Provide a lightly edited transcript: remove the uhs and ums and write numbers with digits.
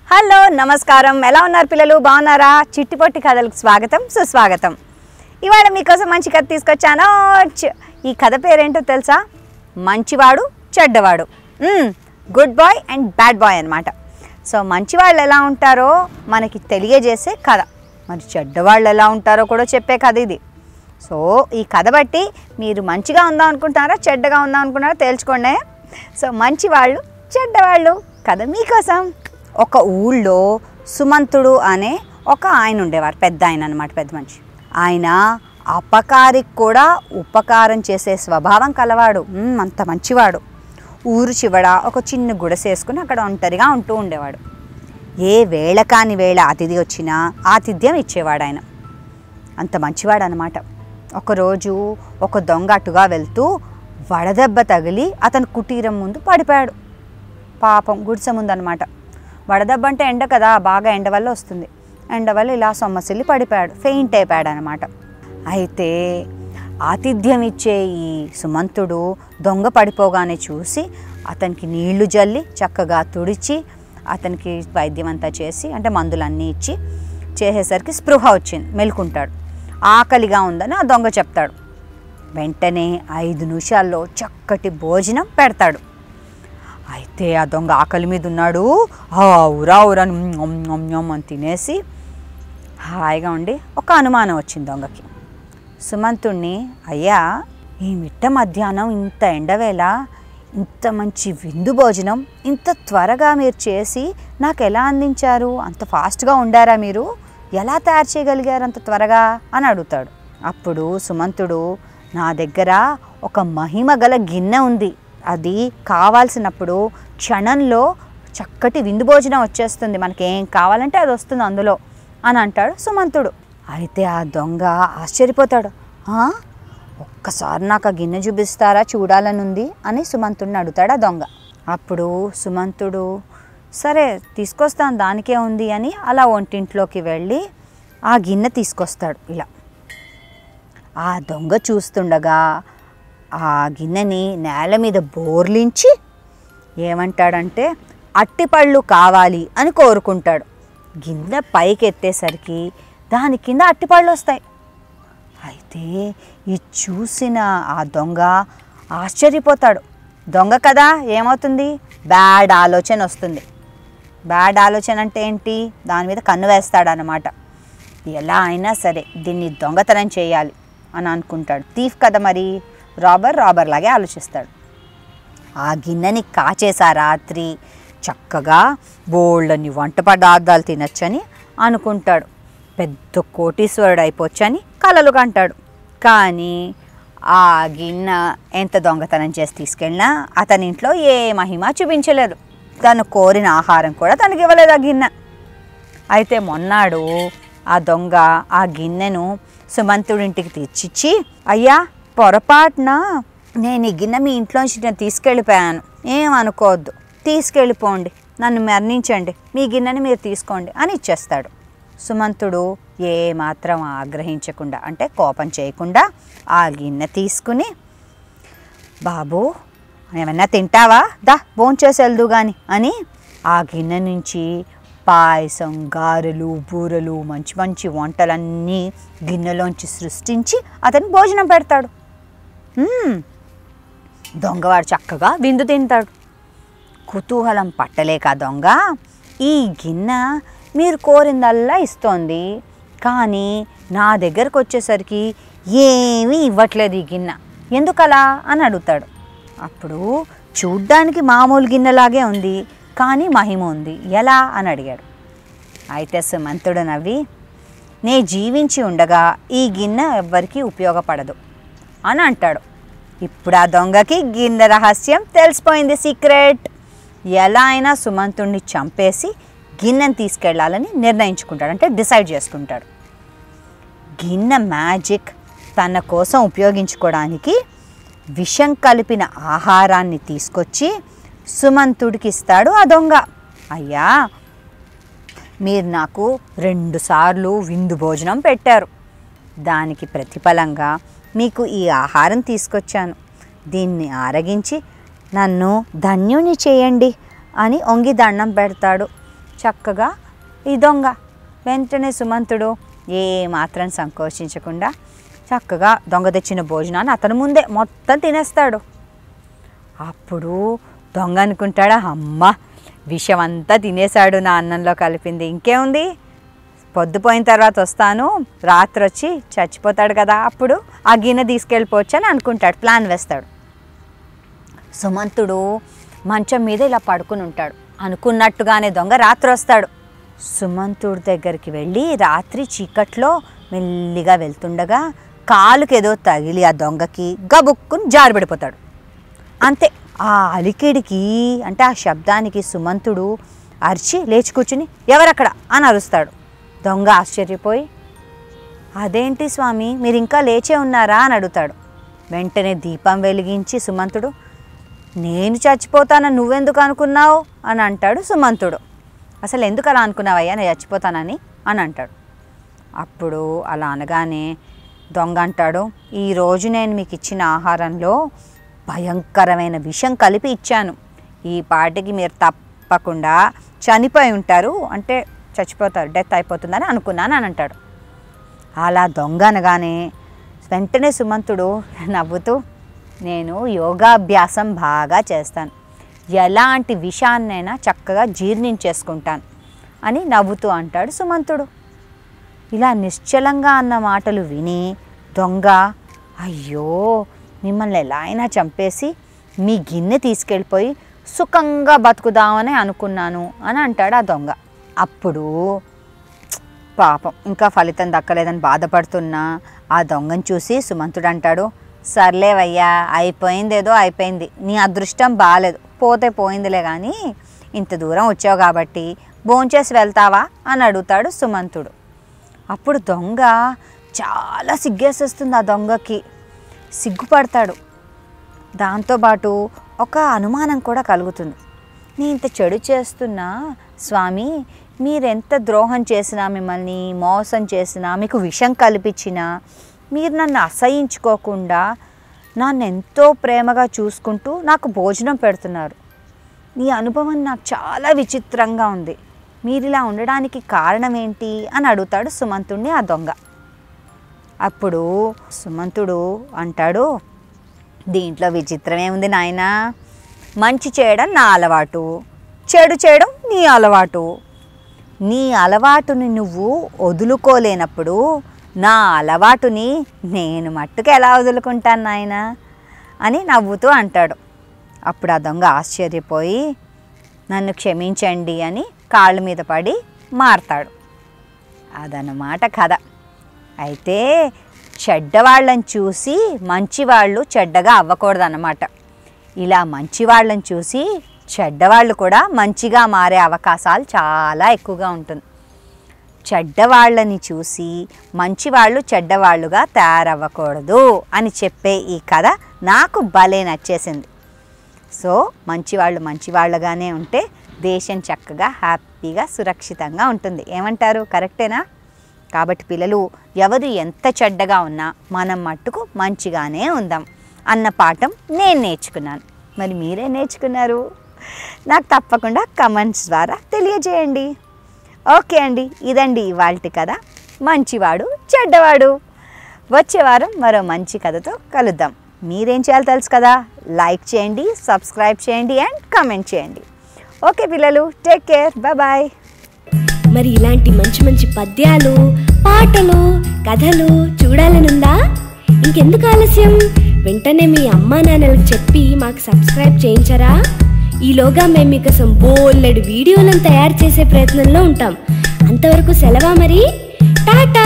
Hello నమస్కారం ఎలా ఉన్నారు పిల్లలు బాగున్నారా చిట్టిపొట్టి కథలకు స్వాగతం సుస్వాగతం ఇవాళ మీకోసం మంచి కథ తీసుకొచ్చాను ఈ కథ పేరేంటో తెలుసా మంచివాడు చెడ్డవాడు good boy and bad boy అన్నమాట సో మంచివాళ్ళు ఎలా ఉంటారో మనకి తెలియజేసే కథ మరి చెడ్డవాళ్ళు ఎలా ఉంటారో కూడా చెప్పే కథ ఇది సో ఈ కథ బట్టి మీరు మంచిగా ఉందాం అనుకుంటారా చెడ్డగా ఉందాం అనుకుంటారా తేల్చుకోండి సో మంచివాళ్ళు చెడ్డవాళ్ళు కథ మీకోసం ఒక ఊళ్ళో సుమంతుడు అనే ఒక ఆయన ఉండేవారు పెద్ద ఆయన అన్నమాట పెద్ద మనిషి ఆయన అపకారికి కూడా ఉపకారం చేసే స్వభావం కలవాడు అంత మంచివాడు ఊరు చివడ ఒక చిన్న గుడిసేసుకుని అక్కడ ఒంటరిగా ఉంటూ ఉండేవాడు ఏ వేళ కాని వేళ అతిథి వచ్చినా ఆతిథ్యం ఇచ్చేవాడు ఆయన అంత మంచివాడు అన్నమాట ఒకరోజు ఒక దొంగ అటుగా వెళ్తూ వడదెబ్బ తగిలి అతని కుటీరం ముందు పడిపోయాడు పాపం గుడిసె ముందన్నమాట వడదెబ్బ అంటే ఎండ కదా బాగా ఎండ వల్ల వస్తుంది ఎండ వల్ల ఇలా సొమ్మసిల్లి పడిపోయాడు ఫెయింట్ అయిపోయాడు అనమాట అయితే ఆతిథ్యం ఇచ్చే ఈ సుమంతుడు దొంగ పడిపోగానే చూసి అతనికి నీళ్లు జల్లి చక్కగా తుడిచి అతనికి వైద్యం అంతా చేసి అంటే మందులన్నీ ఇచ్చి చేసేసరికి స్పృహ వచ్చింది మెలుకుంటాడు ఆకలిగా ఉందని ఆ దొంగ చెప్తాడు వెంటనే 5 నిమిషాల్లో చక్కటి భోజనం పెడతాడు అయితే ఆ దొంగ ఆకలి మీద ఉన్నాడు ఊరా అని తినేసి హాయిగా ఉండి ఒక అనుమానం వచ్చింది దొంగకి సుమంతుణ్ణి అయ్యా ఈ మిట్ట మధ్యాహ్నం ఇంత ఎండవేళ ఇంత మంచి విందు భోజనం ఇంత త్వరగా మీరు చేసి నాకు ఎలా అందించారు అంత ఫాస్ట్గా ఉండారా మీరు ఎలా తయారు చేయగలిగారు అంత త్వరగా అని అడుగుతాడు అప్పుడు సుమంతుడు నా దగ్గర ఒక మహిమ గల గిన్నె ఉంది అది కావాల్సినప్పుడు క్షణంలో చక్కటి విందు భోజనం వచ్చేస్తుంది మనకేం కావాలంటే అది వస్తుంది అందులో అని అంటాడు సుమంతుడు అయితే ఆ దొంగ ఆశ్చర్యపోతాడు ఒక్కసారి నాకు ఆ గిన్నె చూపిస్తారా చూడాలని ఉంది అని సుమంతుడిని అడుగుతాడు ఆ దొంగ అప్పుడు సుమంతుడు సరే తీసుకొస్తాను దానికే ఉంది అని అలా వంటింట్లోకి వెళ్ళి ఆ గిన్నె తీసుకొస్తాడు ఇలా ఆ దొంగ చూస్తుండగా ఆ గిన్నెని నేల మీద బోర్లించి ఏమంటాడంటే అట్టిపళ్ళు కావాలి అని కోరుకుంటాడు గిన్నె పైకి ఎత్తేసరికి దాని కింద అట్టిపళ్ళు వస్తాయి అయితే ఇది చూసిన ఆ దొంగ ఆశ్చర్యపోతాడు దొంగ కదా ఏమవుతుంది బ్యాడ్ ఆలోచన వస్తుంది బ్యాడ్ ఆలోచన అంటే ఏంటి దాని మీద కన్ను వేస్తాడనమాట ఎలా అయినా సరే దీన్ని దొంగతనం చేయాలి అని అనుకుంటాడు థీఫ్ కదా మరి రాబర్ లాగే ఆలోచిస్తాడు ఆ గిన్నెని కాచేసా రాత్రి చక్కగా బోల్డని వంట పదార్థాలు తినొచ్చని అనుకుంటాడు పెద్ద కోటీశ్వరుడు అయిపోవచ్చని కలలు కంటాడు కానీ ఆ గిన్నె ఎంత దొంగతనం చేసి తీసుకెళ్ళినా అతని ఇంట్లో ఏ మహిమ చూపించలేదు తను కోరిన ఆహారం కూడా తనకి ఇవ్వలేదు ఆ గిన్నె అయితే మొన్నాడు ఆ దొంగ ఆ గిన్నెను సుమంతుడింటికి తెచ్చిచ్చి అయ్యా పొరపాటున నేను ఈ గిన్నె మీ ఇంట్లోంచి నేను తీసుకెళ్ళిపోయాను ఏమనుకోవద్దు తీసుకెళ్ళిపోండి నన్ను మరణించండి మీ గిన్నెని మీరు తీసుకోండి అని ఇచ్చేస్తాడు సుమంతుడు ఏమాత్రం ఆగ్రహించకుండా అంటే కోపం చేయకుండా ఆ గిన్నె తీసుకుని బాబు ఏమన్నా తింటావా దా భోంచేసి వెళ్దు కానీ అని ఆ గిన్నె నుంచి పాయసం గారెలు బూరెలు మంచి మంచి వంటలన్నీ గిన్నెలోంచి సృష్టించి అతనికి భోజనం పెడతాడు దొంగవాడు చక్కగా విందు తింటాడు కుతూహలం పట్టలేక దొంగ ఈ గిన్నె మీరు కోరిందల్లా ఇస్తోంది కానీ నా దగ్గరకు వచ్చేసరికి ఏమీ ఇవ్వట్లేదు ఈ గిన్నె ఎందుకలా అని అడుగుతాడు అప్పుడు చూడ్డానికి మామూలు గిన్నెలాగే ఉంది కానీ మహిమ ఉంది ఎలా అని అడిగాడు అయితే సుమంతుడు నవ్వి నే జీవించి ఉండగా ఈ గిన్నె ఎవ్వరికీ ఉపయోగపడదు అని అంటాడు ఇప్పుడు ఆ దొంగకి గిన్నె రహస్యం తెలిసిపోయింది సీక్రెట్ ఎలా అయినా సుమంతుడిని చంపేసి గిన్నెని తీసుకెళ్ళాలని నిర్ణయించుకుంటాడు అంటే డిసైడ్ చేసుకుంటాడు గిన్నె మ్యాజిక్ తన కోసం ఉపయోగించుకోవడానికి విషం కలిపిన ఆహారాన్ని తీసుకొచ్చి సుమంతుడికి ఇస్తాడు ఆ దొంగ అయ్యా మీరు నాకు 2 సార్లు విందు భోజనం పెట్టారు దానికి ప్రతిఫలంగా మీకు ఈ ఆహారం తీసుకొచ్చాను దీన్ని ఆరగించి నన్ను ధన్యుని చేయండి అని ఒంగి దండం పెడతాడు చక్కగా ఈ దొంగ. వెంటనే సుమంతుడు ఏమాత్రం సంకోచించకుండా చక్కగా దొంగ తెచ్చిన భోజనాన్ని అతని ముందే మొత్తం తినేస్తాడు. అప్పుడు దొంగ అనుకుంటాడా, అమ్మ విషం అంతా తినేశాడు, నా అన్నంలో కలిపింది, ఇంకేముంది, పొద్దుపోయిన తర్వాత వస్తాను, రాత్రి వచ్చి చచ్చిపోతాడు కదా, అప్పుడు ఆ గిన్నె తీసుకెళ్ళిపోవచ్చు అని అనుకుంటాడు, ప్లాన్ వేస్తాడు. సుమంతుడు మంచం మీద ఇలా పడుకుని ఉంటాడు. అనుకున్నట్టుగానే దొంగ రాత్రి వస్తాడు. సుమంతుడి దగ్గరికి వెళ్ళి రాత్రి చీకట్లో మెల్లిగా వెళ్తుండగా కాలుకేదో తగిలి ఆ దొంగకి గబుక్కుని జారిపడిపోతాడు. అంతే. ఆ అలికిడికి అంటే ఆ శబ్దానికి సుమంతుడు అరిచి లేచి కూర్చుని ఎవరక్కడ అని అరుస్తాడు. దొంగ ఆశ్చర్యపోయి అదేంటి స్వామి మీరు ఇంకా లేచే ఉన్నారా అని అడుగుతాడు. వెంటనే దీపం వెలిగించి సుమంతుడు నేను చచ్చిపోతానని నువ్వెందుకు అనుకున్నావు అని అంటాడు. సుమంతుడు అసలు ఎందుకు అలా అనుకున్నావయ్యా నేను చచ్చిపోతానని అని అంటాడు. అప్పుడు అలా అనగానే దొంగ అంటాడు, ఈరోజు నేను మీకు ఇచ్చిన ఆహారంలో భయంకరమైన విషం కలిపి ఇచ్చాను, ఈ పాటికి మీరు తప్పకుండా చనిపోయి ఉంటారు, అంటే చచ్చిపోతారు, డెత్ అయిపోతుందని అనుకున్నాను అని అంటాడు. అలా దొంగ అనగానే వెంటనే సుమంతుడు నవ్వుతూ నేను యోగాభ్యాసం బాగా చేస్తాను, ఎలాంటి విషాన్నైనా చక్కగా జీర్ణించేసుకుంటాను అని నవ్వుతూ అంటాడు సుమంతుడు. ఇలా నిశ్చలంగా అన్న మాటలు విని దొంగ అయ్యో మిమ్మల్ని ఎలా అయినా చంపేసి మీ గిన్నె తీసుకెళ్ళిపోయి సుఖంగా బతుకుదామని అనుకున్నాను అని అంటాడు ఆ దొంగ. అప్పుడు పాపం ఇంకా ఫలితం దక్కలేదని బాధపడుతున్నా ఆ దొంగను చూసి సుమంతుడు అంటాడు, సర్లేవయ్యా అయిపోయిందేదో అయిపోయింది, నీ అదృష్టం బాగాలేదు, పోతే పోయిందిలే కానీ ఇంత దూరం వచ్చావు కాబట్టి భోంచేసి వెళ్తావా అని అడుగుతాడు సుమంతుడు. అప్పుడు దొంగ చాలా సిగ్గేసేస్తుంది, ఆ దొంగకి సిగ్గుపడతాడు. దాంతోపాటు ఒక అనుమానం కూడా కలుగుతుంది, నేను ఇంత చెడు చేస్తున్నా స్వామి, మీరెంత ద్రోహం చేసినా, మిమ్మల్ని మోసం చేసినా, మీకు విషం కల్పించినా మీరు నన్ను అసహించుకోకుండా నన్ను ఎంతో ప్రేమగా చూసుకుంటూ నాకు భోజనం పెడుతున్నారు, ఈ అనుభవం నాకు చాలా విచిత్రంగా ఉంది, మీరు ఇలా ఉండడానికి కారణం ఏంటి అని అడుగుతాడు సుమంతుడిని ఆ దొంగ. అప్పుడు సుమంతుడు అంటాడు, దీంట్లో విచిత్రమే ఉంది నాయనా, మంచి చేయడం నా అలవాటు, చెడు చేయడం నీ అలవాటు, నీ అలవాటుని నువ్వు వదులుకోలేనప్పుడు నా అలవాటుని నేను మట్టుకు ఎలా వదులుకుంటాను నాయనా అని నవ్వుతూ అంటాడు. అప్పుడు ఆ దొంగ ఆశ్చర్యపోయి నన్ను క్షమించండి అని కాళ్ళ మీద పడి మారతాడు. అదన్నమాట కథ. అయితే చెడ్డవాళ్ళని చూసి మంచివాళ్ళు చెడ్డగా అవ్వకూడదన్నమాట. ఇలా మంచివాళ్ళని చూసి చెడ్డవాళ్ళు కూడా మంచిగా మారే అవకాశాలు చాలా ఎక్కువగా ఉంటుంది. చెడ్డవాళ్ళని చూసి మంచివాళ్ళు చెడ్డవాళ్ళుగా తయారవ్వకూడదు అని చెప్పే ఈ కథ నాకు భలే నచ్చేసింది. సో మంచివాళ్ళు మంచివాళ్ళగానే ఉంటే దేశం చక్కగా హ్యాపీగా సురక్షితంగా ఉంటుంది. ఏమంటారు? కరెక్టేనా? కాబట్టి పిల్లలు ఎవరు ఎంత చెడ్డగా ఉన్నా మనం మట్టుకు మంచిగానే ఉందాం అన్న పాఠం నేను నేర్చుకున్నాను. మరి మీరే నేర్చుకున్నారు? నాకు తప్పకుండా కమెంట్స్ ద్వారా తెలియజేయండి. ఓకే అండి, ఇదండి ఇవాల్టి కథ, మంచివాడు చెడ్డవాడు. వచ్చే వారం మరో మంచి కథతో కలుద్దాం. మీరేం చేయాలో తెలుసు కదా, లైక్ చేయండి, సబ్స్క్రైబ్ చేయండి అండ్ కామెంట్ చేయండి. ఓకే పిల్లలు, టేక్ కేర్, బాయ్. మరి ఇలాంటి మంచి మంచి పద్యాలు, పాటలు, కథలు చూడాలనుందా? ఇంకెందుకు ఆలస్యం, వెంటనే మీ అమ్మా నాన్నలకు చెప్పి మాకు సబ్స్క్రైబ్ చేయించరా? ఈలోగా మేము మీకోసం బోలెడు వీడియోలను తయారు చేసే ప్రయత్నంలో ఉంటాం. అంతవరకు సెలవా మరి, టాటా.